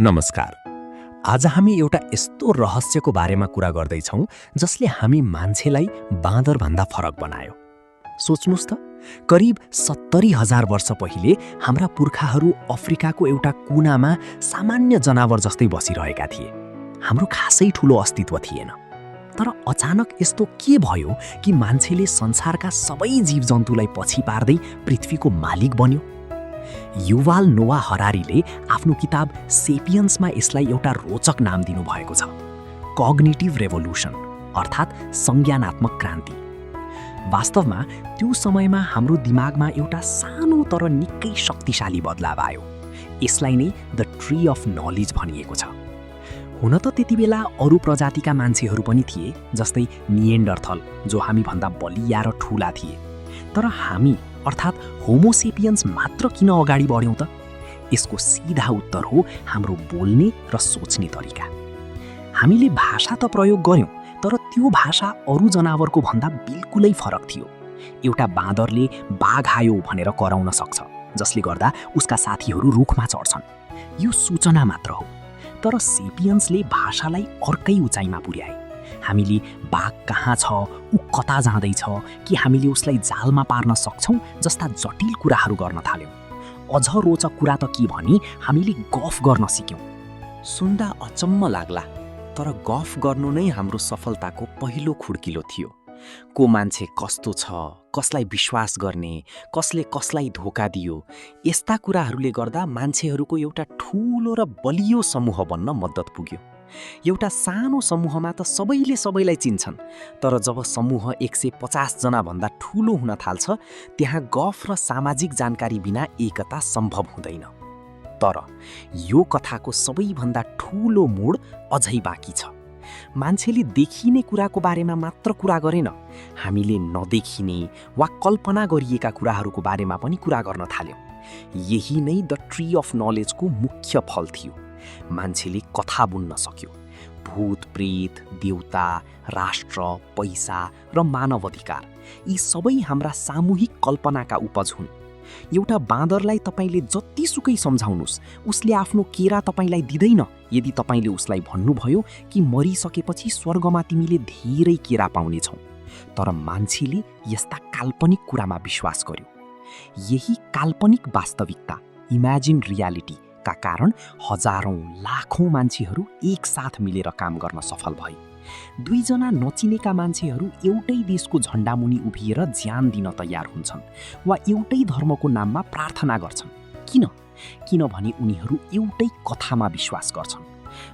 नमस्कार। आज हामी एउटा यस्तो रहस्यको बारेमा कुरा गर्दैछौँ जसले हामी मान्छेलाई बाँदरभन्दा फरक बनायो। सोच्नुस् त, करिब 70,000 वर्ष पहिले हाम्रा पुर्खाहरू अफ्रिकाको एउटा कुनामा सामान्य जनावर जस्तै बसिरहेका थिए। हाम्रो खासै ठूलो अस्तित्व थिएन। तर अचानक यस्तो के भयो कि मान्छेले संसारका सबै जीवजन्तुलाई पछि पार्दै पृथ्वीको मालिक बन्यो? युवाल नोआ हरारीले आफ्नो किताब सेपियन्समा यसलाई एउटा रोचक नाम दिनुभएको छ, कग्निटिभ रेभोल्युसन, अर्थात् संज्ञानात्मक क्रान्ति। वास्तवमा त्यो समयमा हाम्रो दिमागमा एउटा सानो तर निकै शक्तिशाली बदलाव आयो। यसलाई नै द ट्री अफ नलेज भनिएको छ। हुन त त्यति बेला अरू प्रजातिका मान्छेहरू पनि थिए, जस्तै निएन्डरथल, जो हामीभन्दा बलिया र ठूला थिए। तर हामी अर्थात् होमोसेपियन्स मात्र किन अगाडि बढ्यौँ त? यसको सिधा उत्तर हो हाम्रो बोल्ने र सोच्ने तरिका। हामीले भाषा त प्रयोग गर्यौँ, तर त्यो भाषा अरू जनावरको भन्दा बिल्कुलै फरक थियो। एउटा बाँदरले बाघ आयो भनेर कराउन सक्छ, जसले गर्दा उसका साथीहरू रुखमा चढ्छन्। यो सूचना मात्र हो। तर सेपियन्सले भाषालाई अर्कै उचाइमा पुर्याए। हामीले बाघ कहाँ छ, ऊ कता जाँदैछ, कि हामीले उसलाई जालमा पार्न सक्छौँ जस्ता जटिल कुराहरू गर्न थाल्यौँ। अझ रोचक कुरा त के भने हामीले गफ गर्न सिक्यौँ। सुन्दा अचम्म लाग्ला, तर गफ गर्नु नै हाम्रो सफलताको पहिलो खुड्किलो थियो। को मान्छे कस्तो छ, कसलाई विश्वास गर्ने, कसले कसलाई धोका दियो, यस्ता कुराहरूले गर्दा मान्छेहरूको एउटा ठूलो र बलियो समूह बन्न मद्दत पुग्यो। एउटा सानो समूहमा त सबैले सबैलाई चिन्छन्, तर जब समूह 150 जनाभन्दा ठूलो हुन थाल्छ, त्यहाँ गफ र सामाजिक जानकारी बिना एकता सम्भव हुँदैन। तर यो कथाको सबैभन्दा ठूलो मोड अझै बाँकी छ। मान्छेले देखिने कुराको बारेमा मात्र कुरा गरेन, हामीले नदेखिने वा कल्पना गरिएका कुराहरूको बारेमा पनि कुरा गर्न थाल्यौँ। यही नै द ट्री अफ नलेजको मुख्य फल थियो। मान्छेले कथा बुन्न सक्यो। भूत प्रेत, देवता, राष्ट्र, पैसा र मानव अधिकार, यी सबै हाम्रा सामूहिक कल्पनाका उपज हुन्। एउटा बाँदरलाई तपाईँले जतिसुकै सम्झाउनुहोस्, उसले आफ्नो केरा तपाईँलाई दिँदैन यदि तपाईँले उसलाई भन्नुभयो कि मरिसकेपछि स्वर्गमा तिमीले धेरै केरा पाउनेछौ। तर मान्छेले यस्ता काल्पनिक कुरामा विश्वास गर्यो। यही काल्पनिक वास्तविकता, इमेजिन रियालिटी का कारण हजारौं लाखौं मान्छेहरू एकसाथ मिलेर काम गर्न सफल भए। दुईजना नचिनेका मान्छेहरू एउटै देशको झण्डामुनि उभिएर ज्यान दिन तयार हुन्छन् वा एउटै धर्मको नाममा प्रार्थना गर्छन्। किनभने उनीहरू एउटै कथामा विश्वास गर्छन्।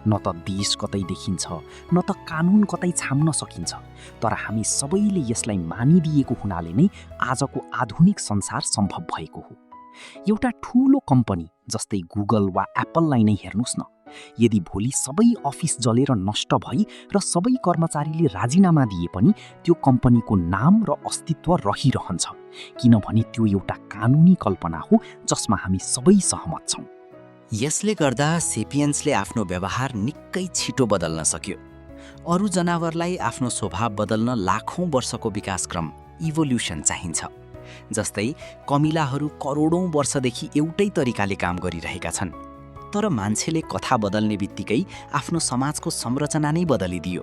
न त देश कतै देखिन्छ, न त कानुन कतै छाम्न सकिन्छ, तर हामी सबैले यसलाई मानिदिएको हुनाले नै आजको आधुनिक संसार सम्भव भएको हो। एउटा ठूलो कम्पनी जस्तै गुगल वा एप्पललाई नै हेर्नुस् न, यदि भोलि सबै अफिस जलेर नष्ट भई र सबै कर्मचारीले राजीनामा दिए पनि त्यो कम्पनीको नाम र अस्तित्व रहिरहन्छ, किनभने त्यो एउटा कानुनी कल्पना हो जसमा हामी सबै सहमत छौँ। यसले गर्दा सेपियन्सले आफ्नो व्यवहार निकै छिटो बदल्न सक्यो। अरू जनावरलाई आफ्नो स्वभाव बदल्न लाखौं वर्षको विकासक्रम, इभोल्युसन चाहिन्छ। जस्तै कमिलाहरू करोडौं वर्षदेखि एउटै तरिकाले काम गरिरहेका छन्, तर मान्छेले कथा बदल्ने बित्तिकै आफ्नो समाजको संरचना नै बदलिदियो।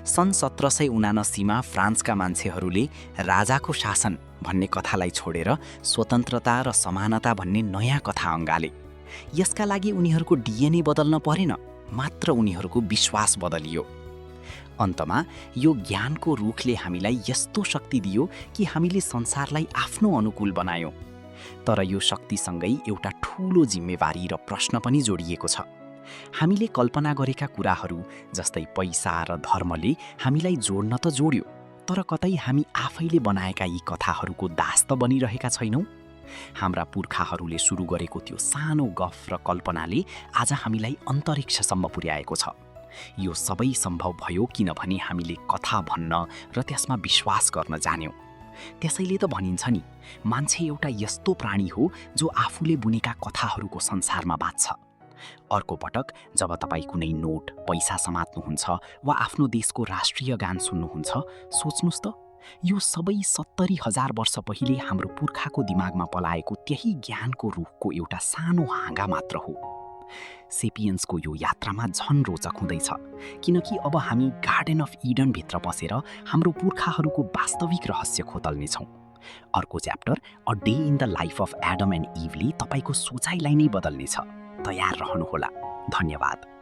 सन् 1779 मा फ्रान्सका मान्छेहरूले राजाको शासन भन्ने कथालाई छोडेर स्वतन्त्रता र समानता भन्ने नयाँ कथा अँगाले। यसका लागि उनीहरूको डिएनए बदल्न परेन, मात्र उनीहरूको विश्वास बदलियो। अन्तमा यो ज्ञानको रुखले हामीलाई यस्तो शक्ति दियो कि हामीले संसारलाई आफ्नो अनुकूल बनायौँ। तर यो शक्तिसँगै एउटा ठूलो जिम्मेवारी र प्रश्न पनि जोडिएको छ। हामीले कल्पना गरेका कुराहरू जस्तै पैसा र धर्मले हामीलाई जोड्न त जोड्यो, तर कतै हामी आफैले बनाएका यी कथाहरूको दास त बनिरहेका छैनौँ। हाम्रा पुर्खाहरूले सुरु गरेको त्यो सानो गफ र कल्पनाले आज हामीलाई अन्तरिक्षसम्म पुर्याएको छ। यो सबै सम्भव भयो किनभने हामीले कथा भन्न र त्यसमा विश्वास गर्न जान्यौँ। त्यसैले त भनिन्छ नि, मान्छे एउटा यस्तो प्राणी हो जो आफूले बुनेका कथाहरूको संसारमा बाँच्छ। अर्को पटक जब तपाईँ कुनै नोट, पैसा समात्नुहुन्छ वा आफ्नो देशको राष्ट्रिय गान सुन्नुहुन्छ, सोच्नुहोस् त, यो सबै 70,000 वर्ष पहिले हाम्रो पुर्खाको दिमागमा पलाएको त्यही ज्ञानको रुखको एउटा सानो हाँगा मात्र हो। सेपियन्सको यो यात्रामा झन रोचक हुँदैछ, किनकि अब हामी गार्डन अफ इडनभित्र बसेर हाम्रो पुर्खाहरूको वास्तविक रहस्य खोतल्नेछौँ। अर्को chapter a day in the life of Adam and इभले तपाईँको सोचाइलाई नै बदल्नेछ। तयार रहनुहोला। धन्यवाद।